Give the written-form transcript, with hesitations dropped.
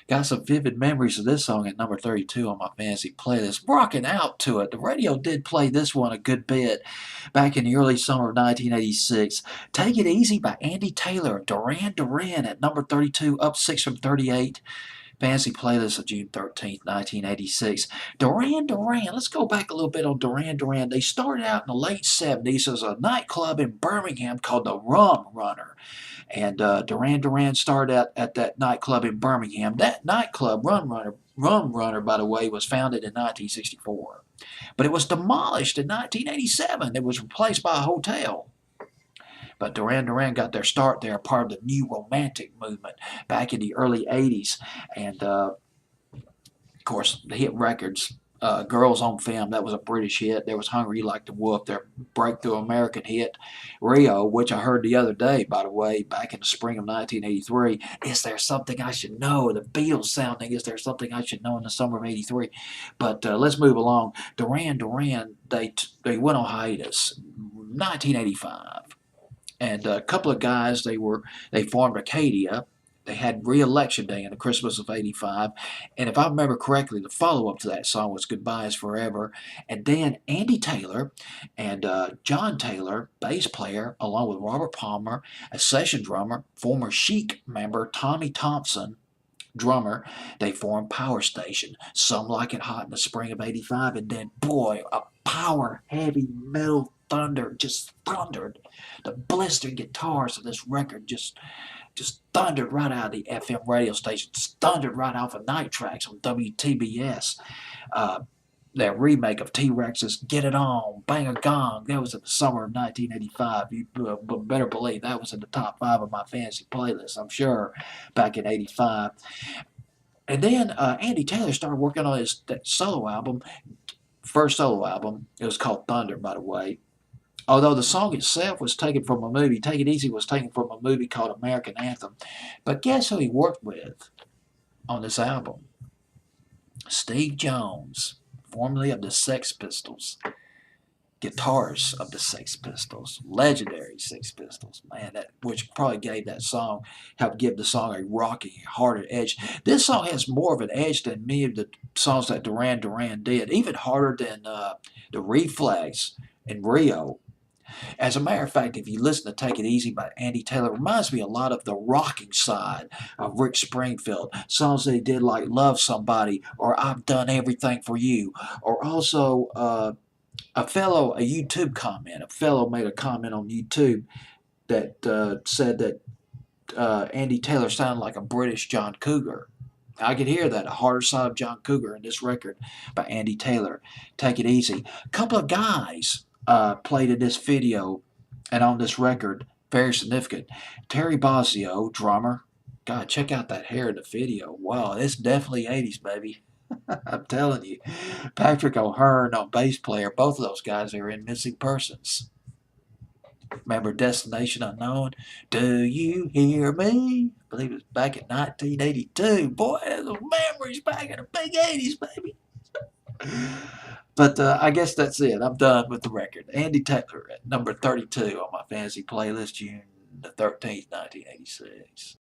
Got some vivid memories of this song at number 32 on my fantasy playlist. Rocking out to it. The radio did play this one a good bit back in the early summer of 1986. Take It Easy by Andy Taylor. Duran Duran at number 32, up 6 from 38. Fantasy playlist of June 13th, 1986. Duran Duran. Let's go back a little bit on Duran Duran. They started out in the late 70s as a nightclub in Birmingham called the Rum Runner. And Duran Duran started out at that nightclub in Birmingham. That nightclub, Rum Runner, by the way, was founded in 1964. But it was demolished in 1987. It was replaced by a hotel. But Duran Duran got their start there, part of the new romantic movement back in the early 80s. And, of course, the hit records, Girls on Film, that was a British hit. There was Hungry Like the Wolf, their breakthrough American hit. Rio, which I heard the other day, by the way, back in the spring of 1983. Is There Something I Should Know? The Beatles sounding, Is There Something I Should Know, in the summer of 83. But let's move along. Duran Duran, they went on hiatus 1985. And a couple of guys, they formed Acadia. They had re-election day in the Christmas of '85, and if I remember correctly, the follow-up to that song was "Goodbye Is Forever." And then Andy Taylor and John Taylor, bass player, along with Robert Palmer, a session drummer, former Chic member Tommy Thompson, drummer, they formed Power Station. Some Like It Hot in the spring of '85, and then boy, a power heavy metal thunder just thundered. The blistered guitars of this record just thundered right out of the FM radio station, just thundered right off of night tracks on WTBS. Uh, their remake of T-Rex's Get It On, Bang a Gong, that was in the summer of 1985. You better believe that was in the top 5 of my fantasy playlist, I'm sure, back in '85. And then Andy Taylor started working on his solo album, first solo album. It was called Thunder, by the way. Although the song itself was taken from a movie, Take It Easy was taken from a movie called American Anthem. But guess who he worked with on this album? Steve Jones, formerly of the Sex Pistols, guitarist of the Sex Pistols, legendary Sex Pistols, man, which probably helped give the song a rocky, harder edge. This song has more of an edge than many of the songs that Duran Duran did, even harder than the Reflex and Rio. As a matter of fact, if you listen to Take It Easy by Andy Taylor, it reminds me a lot of the rocking side of Rick Springfield. Songs that he did like Love Somebody or I've Done Everything for You. Or also a YouTube comment. A fellow made a comment on YouTube that said that Andy Taylor sounded like a British John Cougar. I could hear that, a harder side of John Cougar in this record by Andy Taylor. Take It Easy. A couple of guys played in this video and on this record, very significant. Terry Bozzio, drummer. God, check out that hair in the video. Wow, it's definitely 80s, baby. I'm telling you. Patrick O'Hearn on bass player. Both of those guys are in Missing Persons. Remember Destination Unknown? Do you hear me? I believe it was back in 1982. Boy, those memories back in the big 80s, baby. But I guess that's it. I'm done with the record. Andy Taylor at number 32 on my fantasy playlist, June the 13th, 1986.